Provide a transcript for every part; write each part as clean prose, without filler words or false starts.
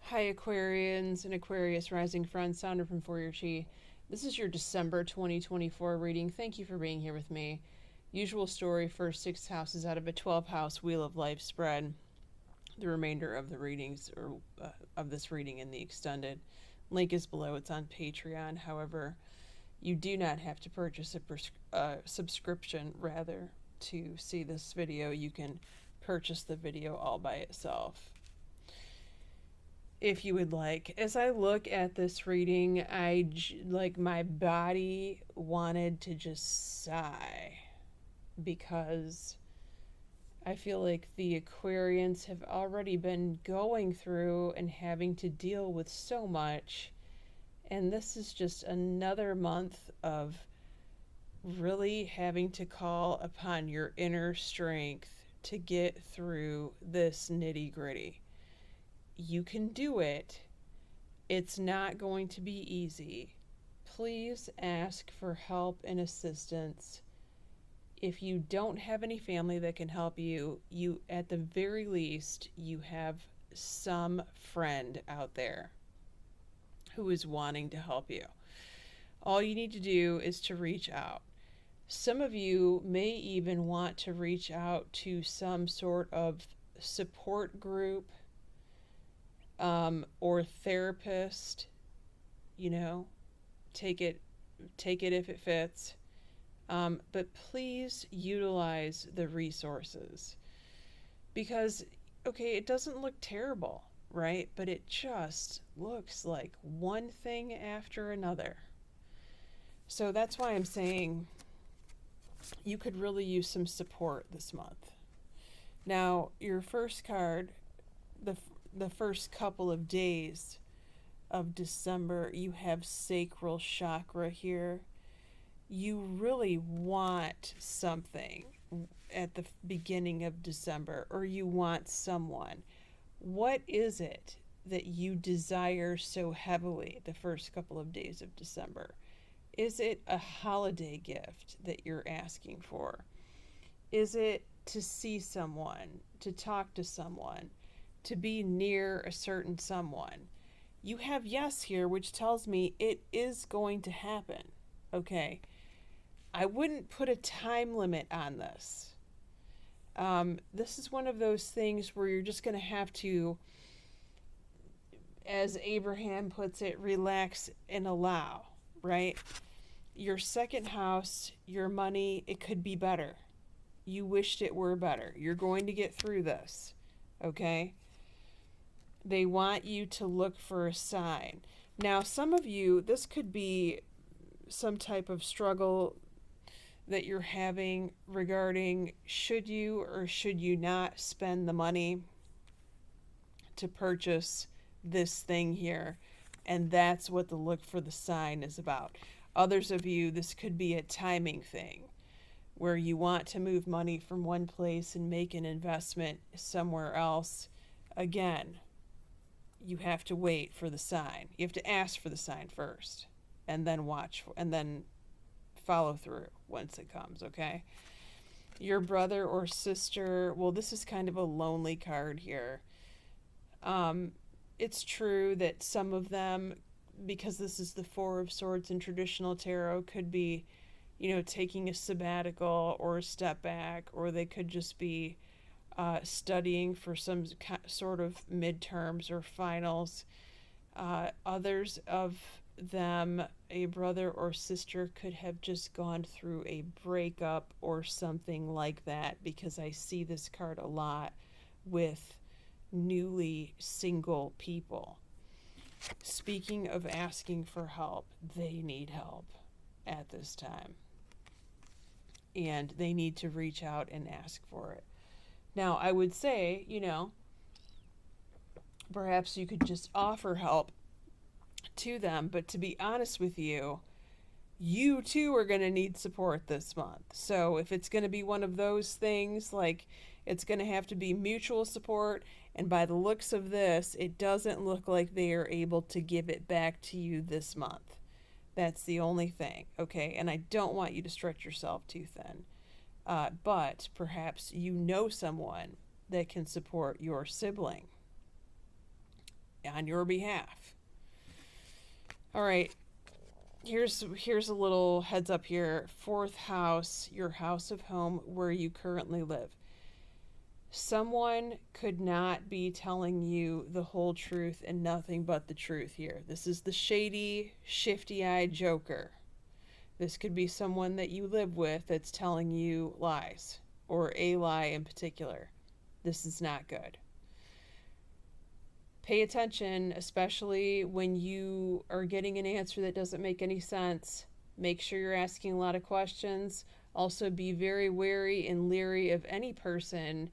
Hi, Aquarians and Aquarius rising friend, Sondra from For Your Chi. This is your December 2024 reading. Thank you for being here with me. Usual story, first 6 houses out of a 12-house Wheel of Life spread. The remainder of the readings, or of this reading in the extended. Link is below. It's on Patreon. However, you do not have to purchase a subscription, rather, to see this video. You can purchase the video all by itself if you would like. As I look at this reading, my body wanted to just sigh because I feel like the Aquarians have already been going through and having to deal with so much, and this is just another month of really having to call upon your inner strength to get through this nitty-gritty. You can do it. It's not going to be easy. Please ask for help and assistance. If you don't have any family that can help you, at the very least, you have some friend out there who is wanting to help you. All you need to do is to reach out. Some of you may even want to reach out to some sort of support group, or therapist. Take it if it fits. But please utilize the resources, because, okay, it doesn't look terrible, right? But it just looks like one thing after another. So that's why I'm saying you could really use some support this month. Now, your first card, the first couple of days of December, you have sacral chakra here. You really want something at the beginning of December, or you want someone. What is it that you desire so heavily the first couple of days of December? Is it a holiday gift that you're asking for? Is it to see someone, to talk to someone, to be near a certain someone? You have yes here, which tells me it is going to happen, okay? I wouldn't put a time limit on this. This is one of those things where you're just going to have to, as Abraham puts it, relax and allow, right? Your second house, your money, it could be better. You wished it were better. You're going to get through this, okay? They want you to look for a sign. Now, some of you, this could be some type of struggle that you're having regarding should you or should you not spend the money to purchase this thing here. And that's what the look for the sign is about. Others of you, this could be a timing thing where you want to move money from one place and make an investment somewhere else. Again, you have to wait for the sign. You have to ask for the sign first, and then and then follow through once it comes, okay? Your brother or sister, well, this is kind of a lonely card here. It's true that some of them, because this is the Four of Swords in traditional tarot, could be, taking a sabbatical or a step back, or they could just be studying for some sort of midterms or finals. Others of them, a brother or sister, could have just gone through a breakup or something like that, because I see this card a lot with newly single people. Speaking of asking for help, they need help at this time, and they need to reach out and ask for it. Now, I would say, perhaps you could just offer help to them, but to be honest with you, you too are going to need support this month. So if it's going to be one of those things, like, it's going to have to be mutual support, and by the looks of this, it doesn't look like they are able to give it back to you this month. That's the only thing, okay? And I don't want you to stretch yourself too thin. But perhaps you know someone that can support your sibling, on your behalf. All right. Here's a little heads up here. Fourth house, your house of home where you currently live. Someone could not be telling you the whole truth and nothing but the truth here. This is the shady, shifty-eyed joker. This could be someone that you live with that's telling you lies, or a lie in particular. This is not good. Pay attention, especially when you are getting an answer that doesn't make any sense. Make sure you're asking a lot of questions. Also, be very wary and leery of any person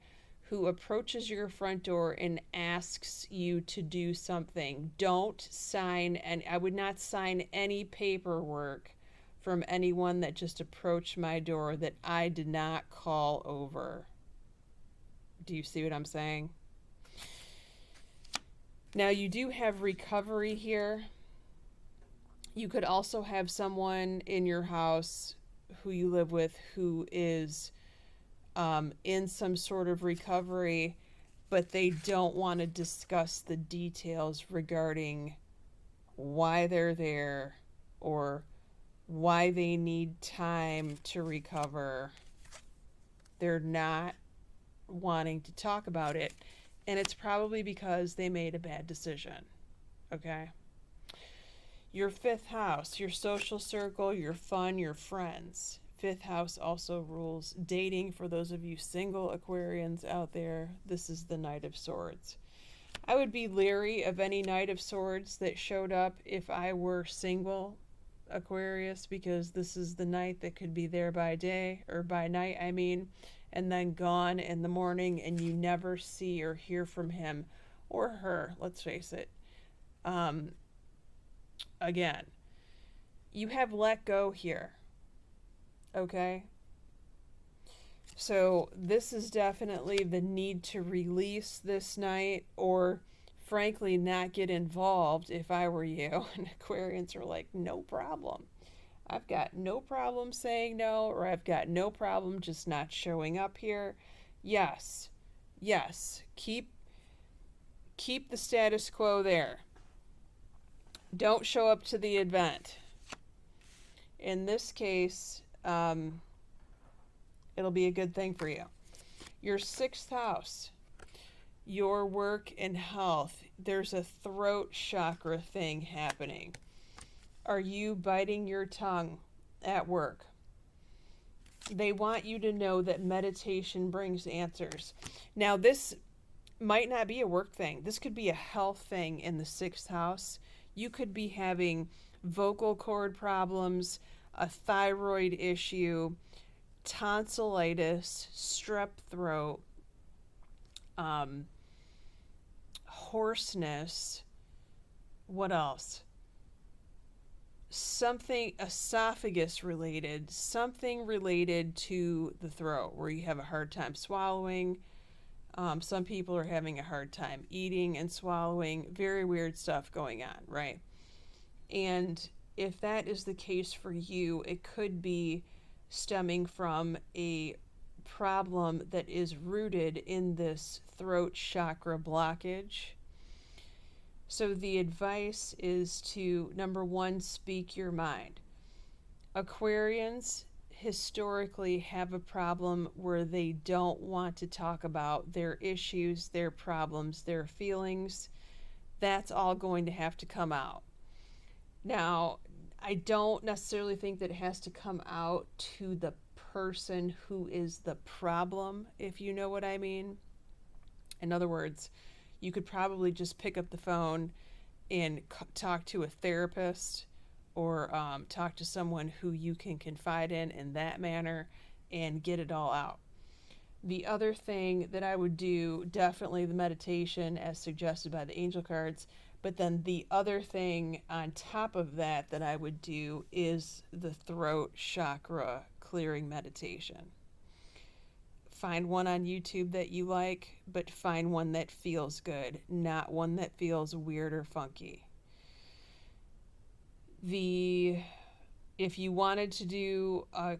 who approaches your front door and asks you to do something. Don't sign, and I would not sign any paperwork from anyone that just approached my door that I did not call over. Do you see what I'm saying? Now, you do have recovery here. You could also have someone in your house who you live with who is in some sort of recovery, but they don't want to discuss the details regarding why they're there or why they need time to recover. They're not wanting to talk about it, and it's probably because they made a bad decision. Okay? Your fifth house, your social circle, your fun, your friends. Fifth house also rules dating. For those of you single Aquarians out there, this is the Knight of Swords. I would be leery of any Knight of Swords that showed up if I were single Aquarius, because this is the Knight that could be there by day, or by night, I mean, and then gone in the morning, and you never see or hear from him or her, let's face it. Again, you have let go here. Okay? So this is definitely the need to release this Knight, or frankly not get involved if I were you. And Aquarians are like, no problem. I've got no problem saying no, or I've got no problem just not showing up here. Yes. Keep the status quo there. Don't show up to the event. In this case, it'll be a good thing for you. Your sixth house, your work and health. There's a throat chakra thing happening. Are you biting your tongue at work? They want you to know that meditation brings answers. Now, this might not be a work thing. This could be a health thing in the sixth house. You could be having vocal cord problems, a thyroid issue, tonsillitis, strep throat, hoarseness. What else? Something esophagus related, something related to the throat where you have a hard time swallowing. Some people are having a hard time eating and swallowing. Very weird stuff going on, right? And if that is the case for you, it could be stemming from a problem that is rooted in this throat chakra blockage. So the advice is to, number one, speak your mind. Aquarians historically have a problem where they don't want to talk about their issues, their problems, their feelings. That's all going to have to come out. Now, I don't necessarily think that it has to come out to the person who is the problem, if you know what I mean. In other words, you could probably just pick up the phone and talk to a therapist, or talk to someone who you can confide in that manner, and get it all out. The other thing that I would do, definitely the meditation as suggested by the angel cards, but then the other thing on top of that that I would do is the throat chakra clearing meditation. Find one on YouTube that you like, but find one that feels good, not one that feels weird or funky. If you wanted to do a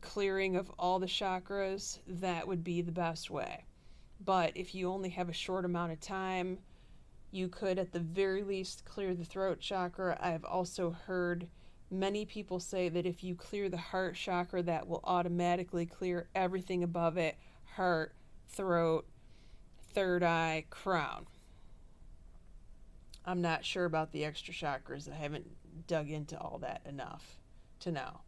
clearing of all the chakras, that would be the best way. But if you only have a short amount of time, You could, at the very least, clear the throat chakra. I've also heard many people say that if you clear the heart chakra, that will automatically clear everything above it: heart, throat, third eye, crown. I'm not sure about the extra chakras. I haven't dug into all that enough to know.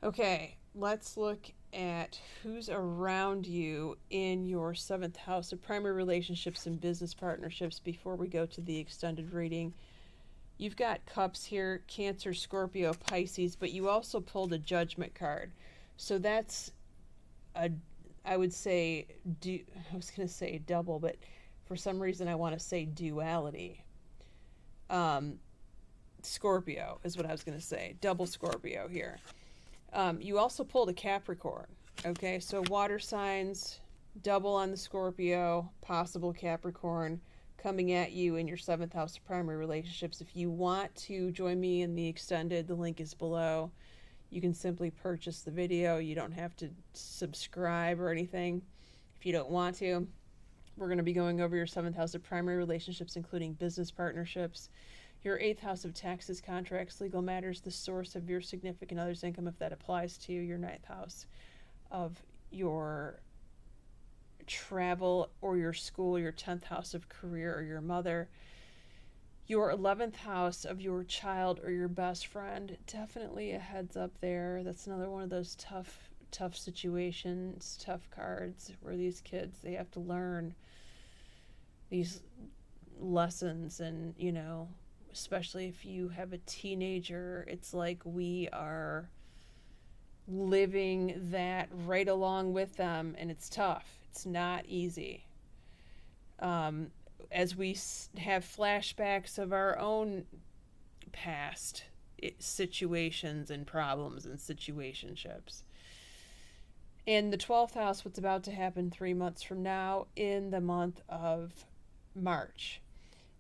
Okay, let's look at who's around you in your 7th house of primary relationships and business partnerships before we go to the extended reading. You've got cups here: Cancer, Scorpio, Pisces, but you also pulled a Judgment card. So that's I would say, I was going to say double, but for some reason I want to say duality. Scorpio is what I was going to say. Double Scorpio here. You also pulled a Capricorn. Okay, so water signs, double on the Scorpio, possible Capricorn coming at you in your 7th house of primary relationships. If you want to join me in the extended, the link is below. You can simply purchase the video. You don't have to subscribe or anything if you don't want to. We're going to be going over your 7th house of primary relationships, including business partnerships, your 8th house of taxes, contracts, legal matters, the source of your significant other's income, if that applies to you, your 9th house of your travel or your school, your 10th house of career or your mother, your 11th house of your child or your best friend. Definitely a heads up there. That's another one of those tough situations, tough cards, where these kids, they have to learn these lessons. And, you know, especially if you have a teenager, it's like we are living that right along with them, and it's tough. It's not easy. As we have flashbacks of our own past situations and problems and situationships. In the 12th house, what's about to happen 3 months from now in the month of March.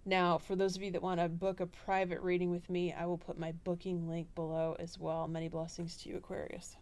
Now, for those of you that want to book a private reading with me, I will put my booking link below as well. Many blessings to you, Aquarius.